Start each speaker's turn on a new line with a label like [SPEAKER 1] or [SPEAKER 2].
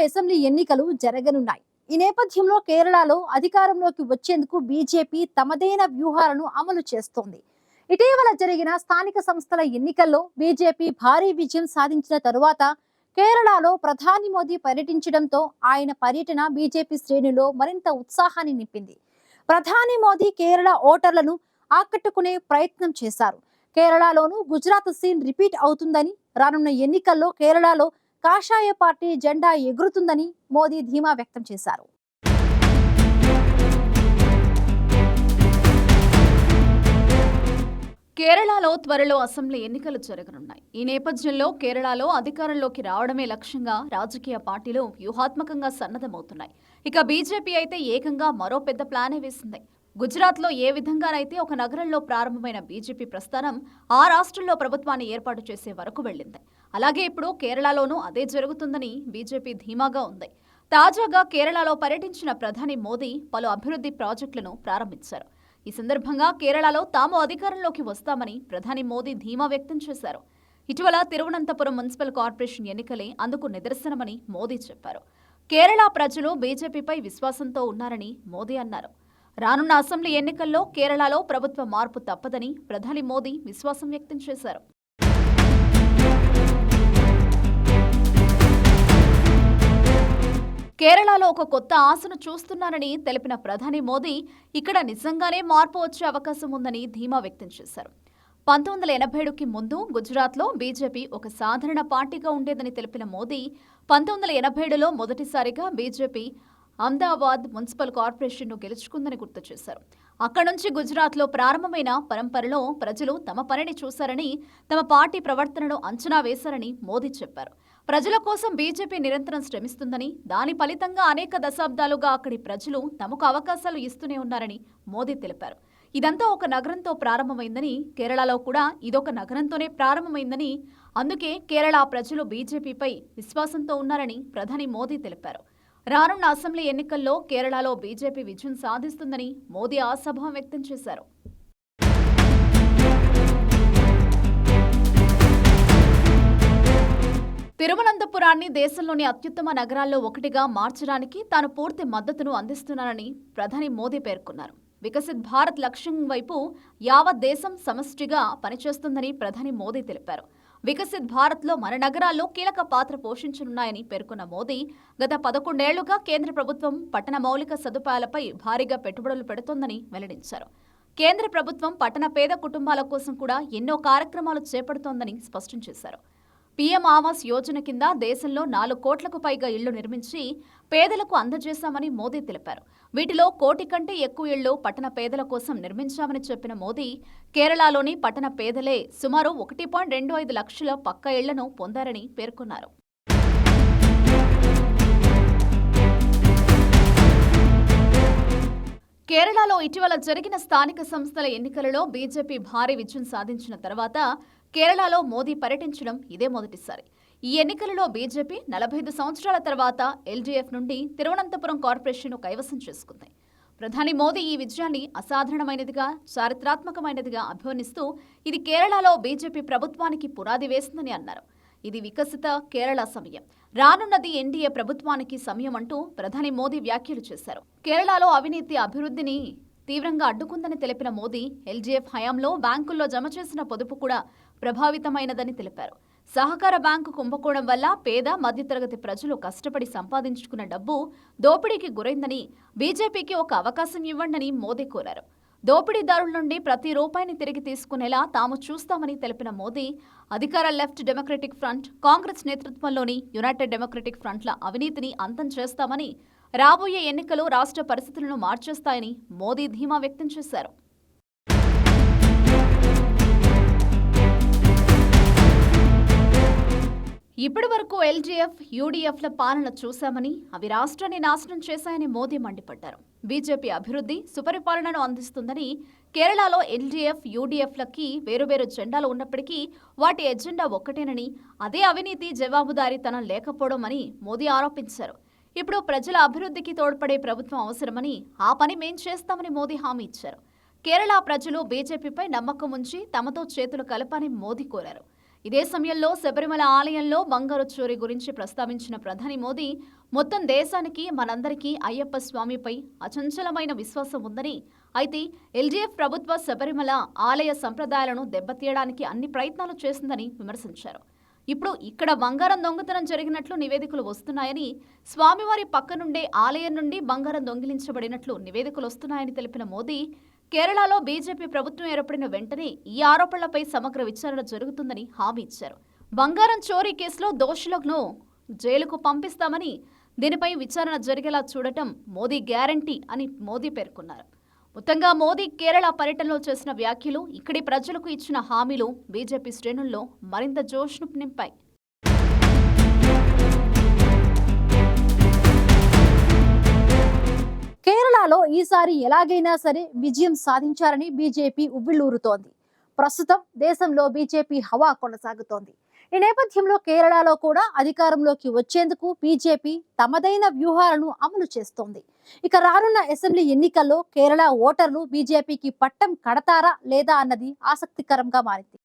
[SPEAKER 1] Assembly ఎన్నికలు జరగనున్నాయి. ఈ నేపథ్యంలో కేరళలో అధికారంలోకి వచ్చేందుకు బీజేపీ తమదైన వ్యూహాలను అమలు చేస్తోంది. ఇటీవల జరిగిన స్థానిక సంస్థల ఎన్నికల్లో బీజేపీ భారీ విజయం సాధించిన తరువాత కేరళలో ప్రధాని మోదీ పర్యటించడంతో ఆయన పర్యటన బీజేపీ శ్రేణుల్లో మరింత ఉత్సాహాన్ని నింపింది. ప్రధాని మోదీ కేరళ ఓటర్లను ఆకట్టుకునే ప్రయత్నం చేశారు. కేరళలోనూ గుజరాత్ సీన్ రిపీట్ అవుతుందని, రానున్న ఎన్నికల్లో కేరళలో కాషాయ పార్టీ జెండా ఎగురుతుందని మోదీ ధీమా వ్యక్తం చేశారు.
[SPEAKER 2] కేరళలో త్వరలో అసెంబ్లీ ఎన్నికలు జరగనున్నాయి. ఈ నేపథ్యంలో కేరళలో అధికారంలోకి రావడమే లక్ష్యంగా రాజకీయ పార్టీలు వ్యూహాత్మకంగా సన్నద్ధమవుతున్నాయి. ఇక బీజేపీ అయితే ఏకంగా మరో పెద్ద ప్లానే వేసింది. గుజరాత్లో ఏ విధంగానైతే ఒక నగరంలో ప్రారంభమైన బీజేపీ ప్రస్థానం ఆ రాష్ట్రంలో ప్రభుత్వాన్ని ఏర్పాటు చేసే వరకు వెళ్ళింది. అలాగే ఇప్పుడు కేరళలోనూ అదే జరుగుతుందని బీజేపీ ధీమాగా ఉంది. తాజాగా కేరళలో పర్యటించిన ప్రధాని మోదీ పలు అభివృద్ధి ప్రాజెక్టులను ప్రారంభించారు. ఈ సందర్భంగా కేరళలో తాము అధికారంలోకి వస్తామని ప్రధాని మోదీ ధీమా వ్యక్తం చేశారు. ఇటీవల తిరువనంతపురం మున్సిపల్ కార్పొరేషన్ ఎన్నికలే అందుకు నిదర్శనమని మోదీ చెప్పారు. కేరళ ప్రజలు బీజేపీపై విశ్వాసంతో ఉన్నారని మోదీ అన్నారు. రానున్న అసెంబ్లీ ఎన్నికల్లో కేరళలో ప్రభుత్వ మార్పు తప్పదని ప్రధాని మోదీ విశ్వాసం వ్యక్తం చేశారు. కేరళలో ఒక కొత్త ఆశను చూస్తున్నారని తెలిపిన ప్రధాని మోదీ ఇక్కడ నిజంగానే మార్పు వచ్చే అవకాశం ఉందని ధీమా వ్యక్తం చేశారు. 1987కి ముందు గుజరాత్లో బీజేపీ ఒక సాధారణ పార్టీగా ఉండేదని తెలిపిన మోదీ 1987లో మొదటిసారిగా బీజేపీ అహ్మదాబాద్ మున్సిపల్ కార్పొరేషన్ను గెలుచుకుందని గుర్తు చేశారు. అక్కడి నుంచి గుజరాత్లో ప్రారంభమైన పరంపరలో ప్రజలు తమ పనిని చూశారని, తమ పార్టీ ప్రవర్తనను అంచనా వేశారని మోదీ చెప్పారు. ప్రజల కోసం బీజేపీ నిరంతరం శ్రమిస్తుందని, దాని ఫలితంగా అనేక దశాబ్దాలుగా అక్కడి ప్రజలు తమకు అవకాశాలు ఇస్తూనే ఉన్నారని మోదీ తెలిపారు. ఇదంతా ఒక నగరంతో ప్రారంభమైందని, కేరళలో కూడా ఇదొక నగరంతోనే ప్రారంభమైందని, అందుకే కేరళ ప్రజలు బీజేపీపై విశ్వాసంతో ఉన్నారని ప్రధాని మోదీ తెలిపారు. రానున్న అసెంబ్లీ ఎన్నికల్లో కేరళలో బీజేపీ విజయం సాధిస్తుందని మోదీ ఆశాభావం వ్యక్తం చేశారు. తిరువనంతపురాన్ని దేశంలోని అత్యుత్తమ నగరాల్లో ఒకటిగా మార్చడానికి తాను పూర్తి మద్దతును అందిస్తున్నానని ప్రధాని మోదీ పేర్కొన్నారు. వికసిత్ భారత్ లక్ష్యం వైపు యావత్ దేశం సమష్టిగా పనిచేస్తుందని ప్రధాని మోదీ తెలిపారు. వికసిత్ భారత్లో మన నగరాల్లో కీలక పాత్ర పోషించనున్నాయని పేర్కొన్న మోదీ, గత 11 ఏళ్లుగా కేంద్ర ప్రభుత్వం పట్టణ మౌలిక సదుపాయాలపై భారీగా పెట్టుబడులు పెడుతోందని వెల్లడించారు. కేంద్ర ప్రభుత్వం పట్టణ పేద కుటుంబాల కోసం కూడా ఎన్నో కార్యక్రమాలు చేపడుతోందని స్పష్టం చేశారు. పీఎం ఆవాస్ యోజన కింద దేశంలో 4 కోట్లకు పైగా ఇళ్లు నిర్మించి పేదలకు అందజేశామని మోదీ తెలిపారు. వీటిలో 1 కోటి కంటే ఎక్కువ ఇళ్లు పట్టణ పేదల కోసం నిర్మించామని చెప్పిన మోదీ, కేరళలోని పట్టణ పేదలే సుమారు 1.25 లక్షల పక్కా ఇళ్లను పొందారని పేర్కొన్నారు. కేరళలో ఇటీవల జరిగిన స్థానిక సంస్థల ఎన్నికలలో బీజేపీ భారీ విజయం సాధించిన తర్వాత కేరళలో మోదీ పర్యటించడం ఇదే మొదటిసారి. ఈ ఎన్నికలలో బీజేపీ 45 సంవత్సరాల తర్వాత ఎల్డీఎఫ్ నుండి తిరువనంతపురం కార్పొరేషన్ను కైవసం చేసుకుంది. ప్రధాని మోదీ ఈ విజయాన్ని అసాధారణమైనదిగా, చారిత్రాత్మకమైనదిగా అభివర్ణిస్తూ ఇది కేరళలో బీజేపీ ప్రభుత్వానికి పునాది వేసిందని అన్నారు. ఇది వికసిత కేరళ సమయం, రానున్నది ఎన్డీఏ ప్రభుత్వానికి సమయం అంటూ ప్రధాని మోదీ వ్యాఖ్యలు చేశారు. కేరళలో అవినీతి అభివృద్ధిని తీవ్రంగా అడ్డుకుందని తెలిపిన మోదీ, ఎల్జీఎఫ్ హయాంలో బ్యాంకుల్లో జమ చేసిన పొదుపు కూడా ప్రభావితమైనదని తెలిపారు. సహకార బ్యాంకు కుంభకోణం వల్ల పేద మధ్యతరగతి ప్రజలు కష్టపడి సంపాదించుకున్న డబ్బు దోపిడీకి గురైందని, బీజేపీకి ఒక అవకాశం ఇవ్వండని మోదీ కోరారు. దోపిడీదారుల నుండి ప్రతి రూపాయిని తిరిగి తీసుకునేలా తాము చూస్తామని తెలిపిన మోదీ, అధికార లెఫ్ట్ డెమోక్రటిక్ ఫ్రంట్, కాంగ్రెస్ నేతృత్వంలోని యునైటెడ్ డెమోక్రటిక్ ఫ్రంట్ల అవినీతిని అంతం చేస్తామని, రాబోయే ఎన్నికలు రాష్ట్ర పరిస్థితులను మార్చేస్తాయని మోదీ ధీమా వ్యక్తం చేశారు. ఇప్పటి వరకు ఎల్జీఎఫ్, యూడీఎఫ్ల పాలన చూశామని, అవి రాష్ట్రాన్ని నాశనం చేశాయని మోదీ మండిపడ్డారు. బీజేపీ అభివృద్ధి, సుపరిపాలనను అందిస్తుందని, కేరళలో ఎల్డీఎఫ్, యూడీఎఫ్లకి వేరువేరు జెండాలు ఉన్నప్పటికీ వాటి ఎజెండా ఒక్కటేనని, అదే అవినీతి, జవాబుదారీతనం లేకపోవడం అని మోదీ ఆరోపించారు. ఇప్పుడు ప్రజల అభివృద్ధికి తోడ్పడే ప్రభుత్వం అవసరమని, ఆ పని మేం చేస్తామని మోదీ హామీ ఇచ్చారు. కేరళ ప్రజలు బీజేపీపై నమ్మకం ఉంచి తమతో చేతులు కలపని మోదీ కోరారు. ఇదే సమయంలో శబరిమల ఆలయంలో బంగారు చోరీ గురించి ప్రస్తావించిన ప్రధాని మోదీ మొత్తం దేశానికి మనందరికీ అయ్యప్ప స్వామిపై అచంచలమైన విశ్వాసం ఉందని, అయితే ఎల్డీఎఫ్ ప్రభుత్వ శబరిమల ఆలయ సంప్రదాయాలను దెబ్బతీయడానికి అన్ని ప్రయత్నాలు చేసిందని విమర్శించారు. ఇప్పుడు ఇక్కడ బంగారం దొంగతనం జరిగినట్లు నివేదికలు వస్తున్నాయని, స్వామివారి పక్క నుండే ఆలయం నుండి బంగారం దొంగిలించబడినట్లు నివేదికలు వస్తున్నాయని తెలిపిన మోదీ, కేరళలో బీజేపీ ప్రభుత్వం ఏర్పడిన వెంటనే ఈ ఆరోపణలపై సమగ్ర విచారణ జరుగుతుందని హామీ ఇచ్చారు. బంగారం చోరీ కేసులో దోషులను జైలుకు పంపిస్తామని, దీనిపై విచారణ జరిగేలా చూడటం మోదీ గ్యారంటీ అని మోదీ పేర్కొన్నారు. మొత్తంగా మోదీ కేరళ పర్యటనలో చేసిన వ్యాఖ్యలు, ఇక్కడి ప్రజలకు ఇచ్చిన హామీలు బీజేపీ శ్రేణుల్లో మరింత జోష్ను నింపాయి.
[SPEAKER 1] కేరళలో ఈసారి ఎలాగైనా సరే విజయం సాధించాలని బీజేపీ ఉవ్విళ్లూరుతోంది. ప్రస్తుతం దేశంలో బీజేపీ హవా కొనసాగుతోంది. ఈ నేపథ్యంలో కేరళలో కూడా అధికారంలోకి వచ్చేందుకు బీజేపీ తమదైన వ్యూహాలను అమలు చేస్తోంది. ఇక రానున్న అసెంబ్లీ ఎన్నికల్లో కేరళ ఓటర్లు బీజేపీకి పట్టం కడతారా లేదా అన్నది ఆసక్తికరంగా మారింది.